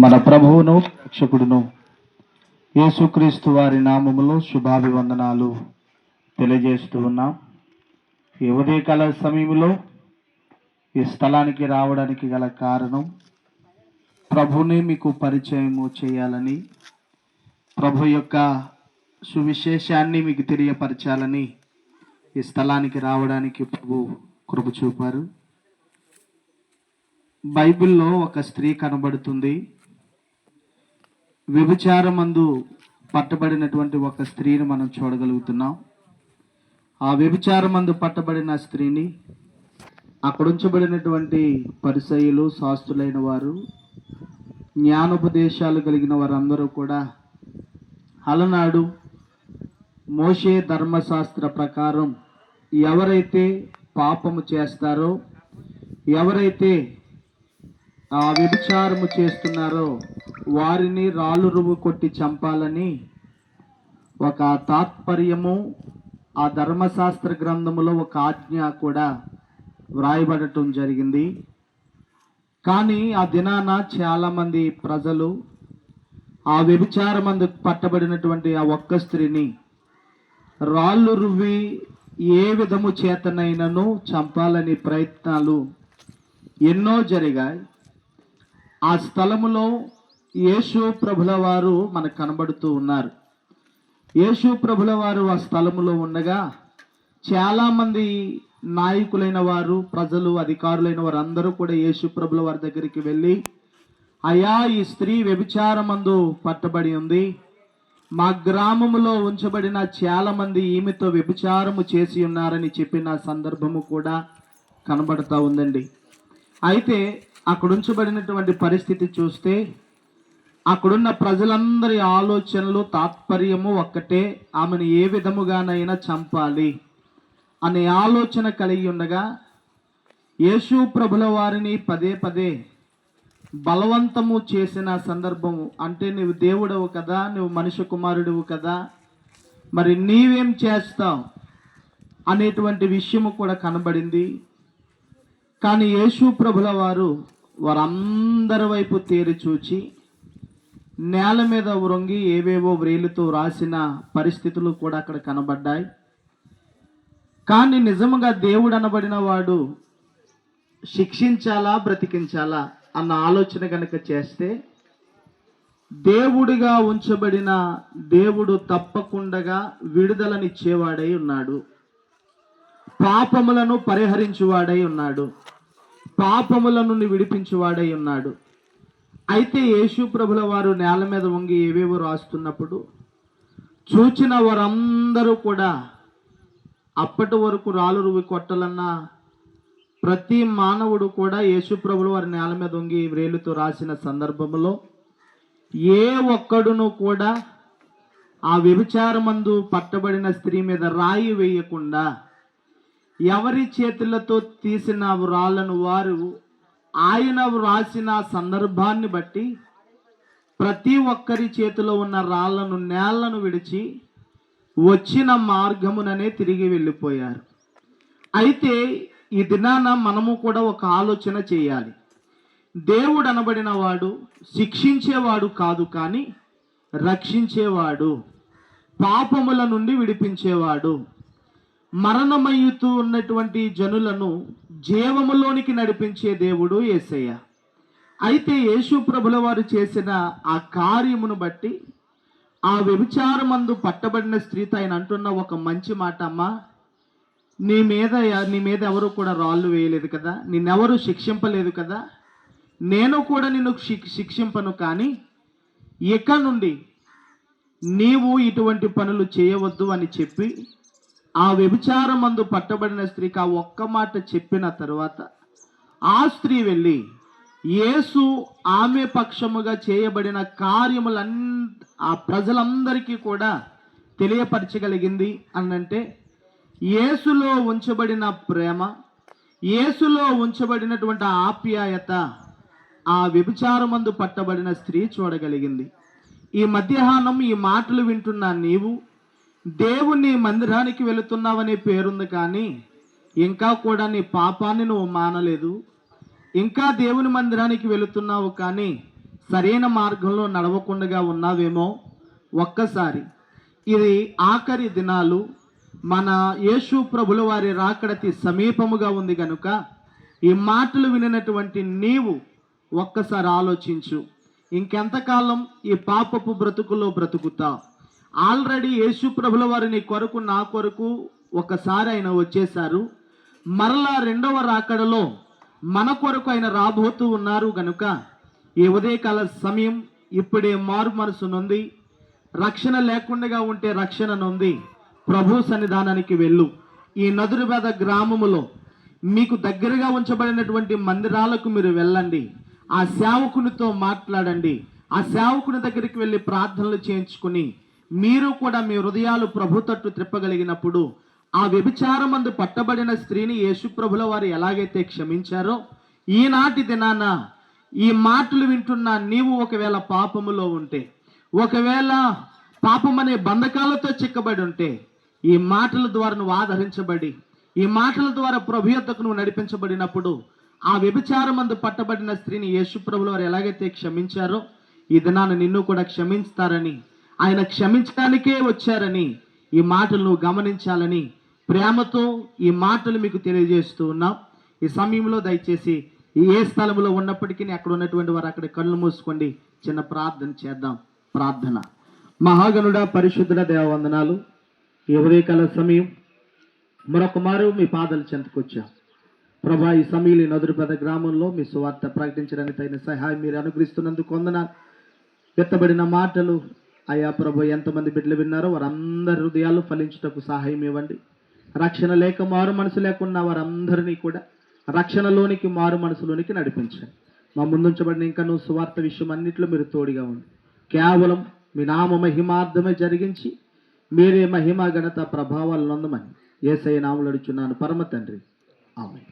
మన ప్రభువును రక్షకుడును యేసుక్రీస్తు వారి నామములో శుభాభివందనాలు తెలియజేస్తూ ఉన్నాం. ఈ ఉదయకాల సమయంలో ఈ స్థలానికి రావడానికి గల కారణం ప్రభుని మీకు పరిచయము చేయాలని, ప్రభు యొక్క సువిశేషాన్ని మీకు తెలియపరచాలని ఈ స్థలానికి రావడానికి ప్రభు కృప చూపారు. బైబిల్లో ఒక స్త్రీ కనబడుతుంది. వ్యభిచారమందు పట్టబడినటువంటి ఒక స్త్రీని మనం చూడగలుగుతున్నాం. ఆ వ్యభిచారమందు పట్టబడిన స్త్రీని అక్కడ ఉంచబడినటువంటి పరిసయ్యులు, శాస్త్రులైన వారు, జ్ఞానోపదేశాలు కలిగిన వారందరూ కూడా అలనాడు మోషే ధర్మశాస్త్ర ప్రకారం ఎవరైతే పాపము చేస్తారో, ఎవరైతే ఆ వ్యభిచారము చేస్తున్నారో వారిని రాళ్ళు రువ్వు కొట్టి చంపాలని ఒక తాత్పర్యము ఆ ధర్మశాస్త్ర గ్రంథములో ఒక ఆజ్ఞ కూడా వ్రాయబడటం జరిగింది. కానీ ఆ దినాన చాలామంది ప్రజలు ఆ వ్యభిచారమందు పట్టబడినటువంటి ఆ ఒక్క స్త్రీని రాళ్ళు రువ్వి ఏ విధము చేతనైనను చంపాలని ప్రయత్నాలు ఎన్నో జరిగాయి. ఆ స్థలములో యేసు ప్రభుల వారు మనకు కనబడుతూ ఉన్నారు. యేసు ప్రభుల వారు ఆ స్థలములో ఉండగా చాలామంది నాయకులైన వారు, ప్రజలు, అధికారులైన వారు అందరూ కూడా యేసు ప్రభుల వారి దగ్గరికి వెళ్ళి, అయ్యా, ఈ స్త్రీ వ్యభిచారమందు పట్టబడి ఉంది, మా గ్రామములో ఉంచబడిన చాలామంది ఈమెతో వ్యభిచారము చేసి ఉన్నారని చెప్పిన సందర్భము కూడా కనబడతా ఉందండి. అయితే అక్కడ ఉంచబడినటువంటి పరిస్థితి చూస్తే అక్కడున్న ప్రజలందరి ఆలోచనలు, తాత్పర్యము ఒక్కటే, ఆమెను ఏ విధముగానైనా చంపాలి అనే ఆలోచన కలిగి ఉండగా యేసు ప్రభుల వారిని పదే పదే బలవంతము చేసిన సందర్భము, అంటే నువ్వు దేవుడవు కదా, నువ్వు మనుష్య కుమారుడువు కదా, మరి నీవేం చేస్తావు అనేటువంటి విషయము కూడా కనబడింది. కానీ యేసు ప్రభుల వారు వారందరి వైపు తేరి చూచి నేల మీద వృంగి ఏవేవో వ్రేలుతో రాసిన పరిస్థితులు కూడా అక్కడ కనబడ్డాయి. కానీ నిజముగా దేవుడు అనబడిన వాడు శిక్షించాలా, బ్రతికించాలా అన్న ఆలోచన కనుక చేస్తే, దేవుడిగా ఉంచబడిన దేవుడు తప్పకుండా విడుదలనిచ్చేవాడై ఉన్నాడు, పాపములను పరిహరించువాడై ఉన్నాడు, పాపముల నుండి విడిపించువాడై ఉన్నాడు. అయితే యేసు ప్రభుల వారు నేల మీద వంగి ఏవేవో రాస్తున్నప్పుడు చూచిన వారందరూ కూడా, అప్పటి వరకు రాళ్ళు రువ్వి కొట్టాలన్న ప్రతి మానవుడు కూడా యేసు ప్రభుల వారి నేల మీద వంగి వ్రేలుతో రాసిన సందర్భంలో ఏ ఒక్కడును కూడా ఆ వ్యభిచారమందు పట్టబడిన స్త్రీ మీద రాయి వేయకుండా ఎవరి చేతులతో తీసిన రాళ్ళను వారు ఆయన రాసిన సందర్భాన్ని బట్టి ప్రతి ఒక్కరి చేతిలో ఉన్న రాళ్లను, నేలను విడిచి వచ్చిన మార్గముననే తిరిగి వెళ్ళిపోయారు. అయితే ఈ దినాన మనము కూడా ఒక ఆలోచన చేయాలి. దేవుడు అనబడిన వాడు శిక్షించేవాడు కాదు, కానీ రక్షించేవాడు, పాపముల నుండి విడిపించేవాడు, మరణమయ్యుతూ ఉన్నటువంటి జనులను జీవములోనికి నడిపించే దేవుడు యేసయ్య. అయితే యేసు ప్రభుల వారు చేసిన ఆ కార్యమును బట్టి ఆ వ్యభిచారమందు పట్టబడిన స్త్రీతో ఆయన అంటున్న ఒక మంచి మాట, అమ్మా, నీ మీద ఎవరు కూడా రాళ్ళు వేయలేదు కదా, నిన్నెవరు శిక్షింపలేదు కదా, నేను కూడా నిన్ను శిక్షింపను, కానీ ఇక నుండి నీవు ఇటువంటి పనులు చేయవద్దు అని చెప్పి ఆ వ్యభిచారమందు పట్టబడిన స్త్రీకి ఆ ఒక్క మాట చెప్పిన తర్వాత ఆ స్త్రీ వెళ్ళి యేసు ఆమె పక్షముగా చేయబడిన ఆ ప్రజలందరికీ కూడా తెలియపరచగలిగింది అనంటే, యేసులో ఉంచబడిన ప్రేమ, యేసులో ఉంచబడినటువంటి ఆప్యాయత ఆ వ్యభిచారమందు పట్టబడిన స్త్రీ చూడగలిగింది. ఈ మధ్యాహ్నం ఈ మాటలు వింటున్న నీవు దేవుని మందిరానికి వెళుతున్నావనే పేరుంది, కానీ ఇంకా కూడా నీ పాపాన్ని నువ్వు మానలేదు. ఇంకా దేవుని మందిరానికి వెళుతున్నావు, కానీ సరైన మార్గంలో నడవకుండా ఉన్నావేమో ఒక్కసారి, ఇది ఆఖరి దినాలు, మన యేసు ప్రభుల వారి రాకడతి సమీపముగా ఉంది కనుక ఈ మాటలు వినినటువంటి నీవు ఒక్కసారి ఆలోచించు. ఇంకెంతకాలం ఈ పాపపు బ్రతుకులో బ్రతుకుతావు? ఆల్రెడీ యేసు ప్రభుల వారి నీ కొరకు నా కొరకు ఒకసారి ఆయన వచ్చేశారు. మరలా రెండవ రాకడలో మన కొరకు ఆయన రాబోతూ ఉన్నారు గనుక ఈ ఉదయకాల సమయం ఇప్పుడే మారు మనసు నొంది, రక్షణ లేకుండా ఉంటే రక్షణ నొంది ప్రభు సన్నిధానానికి వెళ్ళు. ఈ నదురుబేద గ్రామములో మీకు దగ్గరగా ఉంచబడినటువంటి మందిరాలకు మీరు వెళ్ళండి. ఆ సేవకునితో మాట్లాడండి. ఆ సేవకుని దగ్గరికి వెళ్ళి ప్రార్థనలు చేయించుకుని మీరు కూడా మీ హృదయాలు ప్రభు తట్టు త్రిప్పగలిగినప్పుడు ఆ వ్యభిచారమందు పట్టబడిన స్త్రీని యేసుప్రభుల వారు ఎలాగైతే క్షమించారో, ఈనాటి దినాన ఈ మాటలు వింటున్న నీవు ఒకవేళ పాపములో ఉంటే, ఒకవేళ పాపం అనే బంధకాలతో చిక్కబడి ఉంటే, ఈ మాటల ద్వారా నువ్వు ఆదరించబడి, ఈ మాటల ద్వారా ప్రభు యొద్దకు నువ్వు నడిపించబడినప్పుడు ఆ వ్యభిచారమందు పట్టబడిన స్త్రీని యేసుప్రభుల వారు ఎలాగైతే క్షమించారో, ఈ దినాన నిన్ను కూడా క్షమించుతారని, ఆయన క్షమించడానికే వచ్చారని ఈ మాటలు నువ్వు గమనించాలని ప్రేమతో ఈ మాటలు మీకు తెలియజేస్తూ ఉన్నాం. ఈ సమయంలో దయచేసి ఏ స్థలంలో ఉన్నప్పటికీ అక్కడ ఉన్నటువంటి వారు అక్కడ కళ్ళు మూసుకోండి. చిన్న ప్రార్థన చేద్దాం. ప్రార్థన. మహాగణుడా, పరిశుద్ధుడ, దేవవందనాలు. ఈ ఉదయకాల సమయం మరొక మారు మీ పాదాల చెంతకొచ్చాం ప్రభా. ఈ సమయంలో ఈ నదురుపేద గ్రామంలో మీ సువార్త ప్రకటించడానికి తగిన సహాయం మీరు అనుగ్రహిస్తున్నందుకు వందనాలు. ఎత్తబడిన మాటలు అయ్యా ప్రభు, ఎంతమంది బిడ్డలు విన్నారో వారందరి హృదయాలు ఫలించుటకు సహాయం ఇవ్వండి. రక్షణ లేక మారు మనసు లేకున్నా వారందరినీ కూడా రక్షణలోనికి, మారు మనసులోనికి నడిపించండి. మా ముందుంచబడిన ఇంకా నువ్వు సువార్త విషయం అన్నింటిలో మీరు తోడుగా ఉండి కేవలం మీ నామ మహిమార్థమే జరిగించి మీరే మహిమ, ఘనత, ప్రభావాలు నొందమని యేసయ్య నామములో అడుగుచున్నాను పరమ తండ్రి. ఆమేన్.